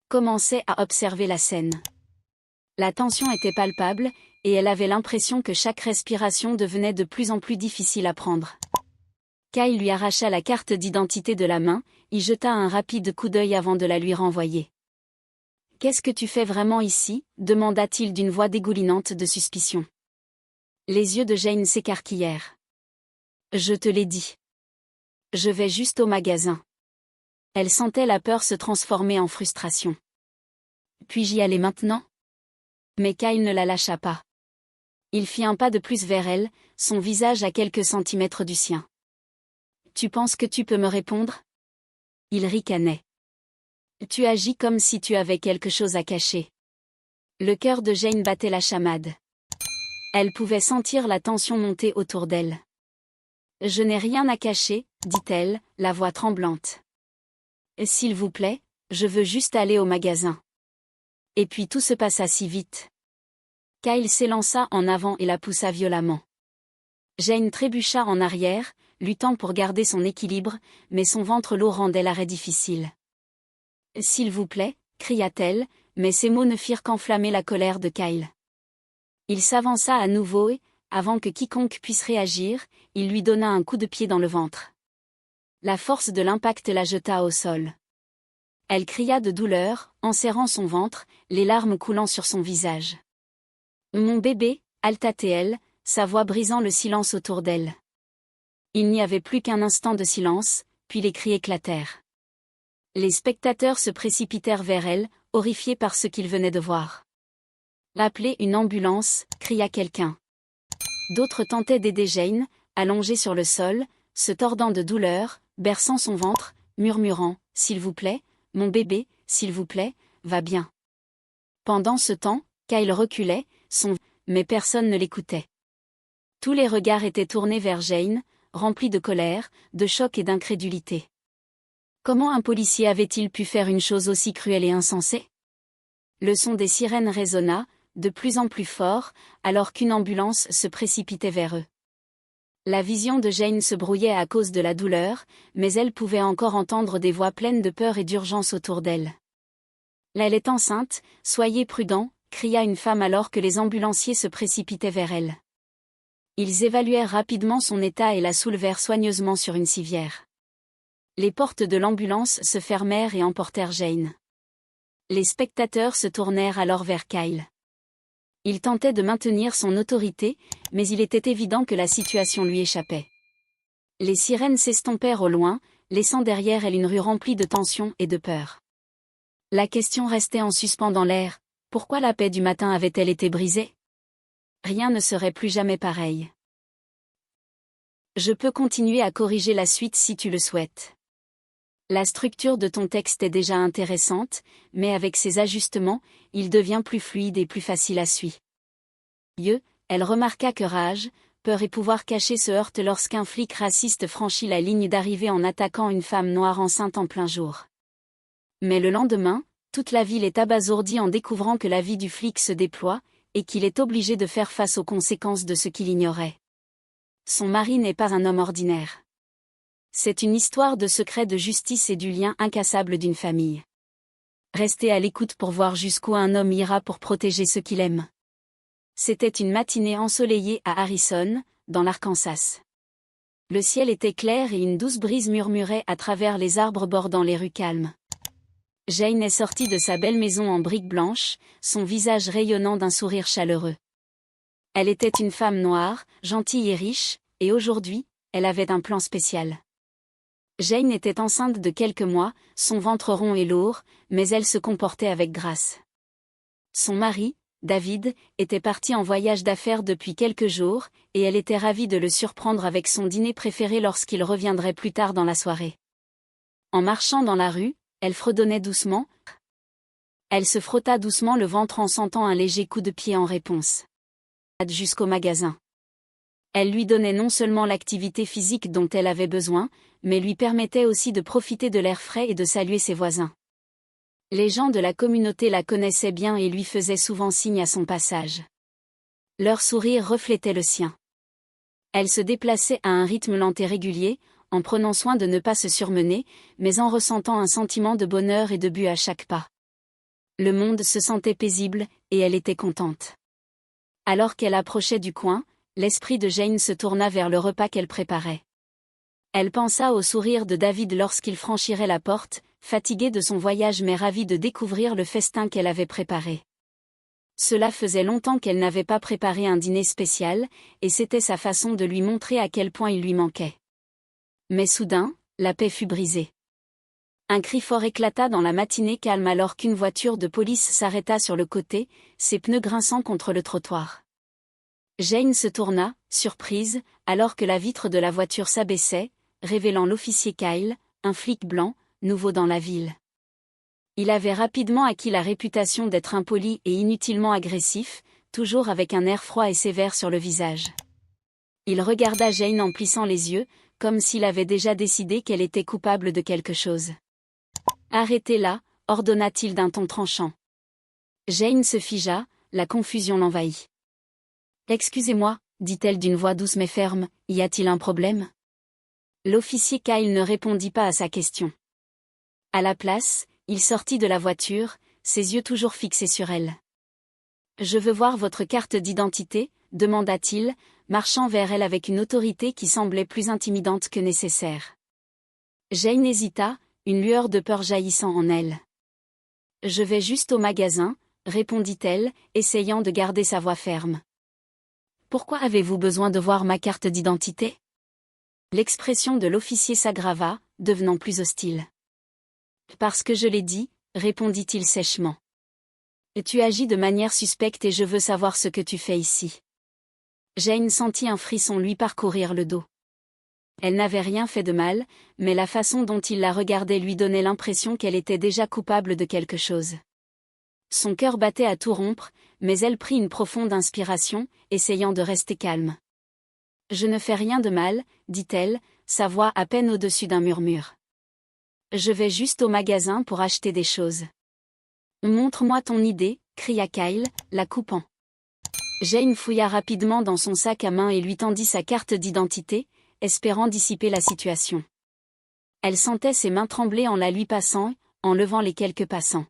commençait à observer la scène. La tension était palpable, et elle avait l'impression que chaque respiration devenait de plus en plus difficile à prendre. Kyle lui arracha la carte d'identité de la main, y jeta un rapide coup d'œil avant de la lui renvoyer. « Qu'est-ce que tu fais vraiment ici ?» demanda-t-il d'une voix dégoulinante de suspicion. Les yeux de Jane s'écarquillèrent. « Je te l'ai dit. Je vais juste au magasin. » Elle sentait la peur se transformer en frustration. « Puis-je y aller maintenant ?» Mais Kyle ne la lâcha pas. Il fit un pas de plus vers elle, son visage à quelques centimètres du sien. « Tu penses que tu peux me répondre ?» Il ricanait. « Tu agis comme si tu avais quelque chose à cacher. » Le cœur de Jane battait la chamade. Elle pouvait sentir la tension monter autour d'elle. « Je n'ai rien à cacher, » dit-elle, la voix tremblante. « S'il vous plaît, je veux juste aller au magasin. » Et puis tout se passa si vite. Kyle s'élança en avant et la poussa violemment. Jane trébucha en arrière, luttant pour garder son équilibre, mais son ventre lourd rendait l'arrêt difficile. « S'il vous plaît » cria-t-elle, mais ces mots ne firent qu'enflammer la colère de Kyle. Il s'avança à nouveau et, avant que quiconque puisse réagir, il lui donna un coup de pied dans le ventre. La force de l'impact la jeta au sol. Elle cria de douleur, en serrant son ventre, les larmes coulant sur son visage. « Mon bébé » halta-t-elle, sa voix brisant le silence autour d'elle. Il n'y avait plus qu'un instant de silence, puis les cris éclatèrent. Les spectateurs se précipitèrent vers elle, horrifiés par ce qu'ils venaient de voir. « Appelez une ambulance » cria quelqu'un. D'autres tentaient d'aider Jane, allongée sur le sol, se tordant de douleur, berçant son ventre, murmurant « S'il vous plaît, mon bébé, s'il vous plaît, va bien. » Pendant ce temps, Kyle reculait, mais personne ne l'écoutait. Tous les regards étaient tournés vers Jane, remplis de colère, de choc et d'incrédulité. Comment un policier avait-il pu faire une chose aussi cruelle et insensée? Le son des sirènes résonna, de plus en plus fort, alors qu'une ambulance se précipitait vers eux. La vision de Jane se brouillait à cause de la douleur, mais elle pouvait encore entendre des voix pleines de peur et d'urgence autour d'elle. « Elle est enceinte, soyez prudents » cria une femme alors que les ambulanciers se précipitaient vers elle. Ils évaluèrent rapidement son état et la soulevèrent soigneusement sur une civière. Les portes de l'ambulance se fermèrent et emportèrent Jane. Les spectateurs se tournèrent alors vers Kyle. Il tentait de maintenir son autorité, mais il était évident que la situation lui échappait. Les sirènes s'estompèrent au loin, laissant derrière elle une rue remplie de tension et de peur. La question restait en suspens dans l'air. Pourquoi la paix du matin avait-elle été brisée? Rien ne serait plus jamais pareil. Je peux continuer à corriger la suite si tu le souhaites. La structure de ton texte est déjà intéressante, mais avec ses ajustements, il devient plus fluide et plus facile à suivre. Elle remarqua que rage, peur et pouvoir caché se heurtent lorsqu'un flic raciste franchit la ligne d'arrivée en attaquant une femme noire enceinte en plein jour. Mais le lendemain, toute la ville est abasourdie en découvrant que la vie du flic se déploie, et qu'il est obligé de faire face aux conséquences de ce qu'il ignorait. Son mari n'est pas un homme ordinaire. C'est une histoire de secret de justice et du lien incassable d'une famille. Restez à l'écoute pour voir jusqu'où un homme ira pour protéger ceux qu'il aime. C'était une matinée ensoleillée à Harrison, dans l'Arkansas. Le ciel était clair et une douce brise murmurait à travers les arbres bordant les rues calmes. Jane est sortie de sa belle maison en briques blanches, son visage rayonnant d'un sourire chaleureux. Elle était une femme noire, gentille et riche, et aujourd'hui, elle avait un plan spécial. Jane était enceinte de quelques mois, son ventre rond et lourd, mais elle se comportait avec grâce. Son mari, David, était parti en voyage d'affaires depuis quelques jours, et elle était ravie de le surprendre avec son dîner préféré lorsqu'il reviendrait plus tard dans la soirée. En marchant dans la rue, elle fredonnait doucement. Elle se frotta doucement le ventre en sentant un léger coup de pied en réponse. Jusqu'au magasin. Elle lui donnait non seulement l'activité physique dont elle avait besoin, mais lui permettait aussi de profiter de l'air frais et de saluer ses voisins. Les gens de la communauté la connaissaient bien et lui faisaient souvent signe à son passage. Leur sourire reflétait le sien. Elle se déplaçait à un rythme lent et régulier, en prenant soin de ne pas se surmener, mais en ressentant un sentiment de bonheur et de but à chaque pas. Le monde se sentait paisible, et elle était contente. Alors qu'elle approchait du coin, l'esprit de Jane se tourna vers le repas qu'elle préparait. Elle pensa au sourire de David lorsqu'il franchirait la porte, fatigué de son voyage mais ravi de découvrir le festin qu'elle avait préparé. Cela faisait longtemps qu'elle n'avait pas préparé un dîner spécial, et c'était sa façon de lui montrer à quel point il lui manquait. Mais soudain, la paix fut brisée. Un cri fort éclata dans la matinée calme alors qu'une voiture de police s'arrêta sur le côté, ses pneus grinçant contre le trottoir. Jane se tourna, surprise, alors que la vitre de la voiture s'abaissait, révélant l'officier Kyle, un flic blanc, nouveau dans la ville. Il avait rapidement acquis la réputation d'être impoli et inutilement agressif, toujours avec un air froid et sévère sur le visage. Il regarda Jane en plissant les yeux, comme s'il avait déjà décidé qu'elle était coupable de quelque chose. « Arrêtez-la », ordonna-t-il d'un ton tranchant. Jane se figea, la confusion l'envahit. « Excusez-moi », dit-elle d'une voix douce mais ferme, « y a-t-il un problème ?» L'officier Kyle ne répondit pas à sa question. À la place, il sortit de la voiture, ses yeux toujours fixés sur elle. « Je veux voir votre carte d'identité », demanda-t-il, marchant vers elle avec une autorité qui semblait plus intimidante que nécessaire. Jane hésita, une lueur de peur jaillissant en elle. « Je vais juste au magasin », répondit-elle, essayant de garder sa voix ferme. « Pourquoi avez-vous besoin de voir ma carte d'identité ?» L'expression de l'officier s'aggrava, devenant plus hostile. « Parce que je l'ai dit », répondit-il sèchement. « Tu agis de manière suspecte et je veux savoir ce que tu fais ici. » Jane sentit un frisson lui parcourir le dos. Elle n'avait rien fait de mal, mais la façon dont il la regardait lui donnait l'impression qu'elle était déjà coupable de quelque chose. Son cœur battait à tout rompre, mais elle prit une profonde inspiration, essayant de rester calme. « Je ne fais rien de mal, » dit-elle, sa voix à peine au-dessus d'un murmure. « Je vais juste au magasin pour acheter des choses. »« Montre-moi ton idée », cria Kyle, la coupant. Jane fouilla rapidement dans son sac à main et lui tendit sa carte d'identité, espérant dissiper la situation. Elle sentait ses mains trembler en la lui passant, en levant les quelques passants.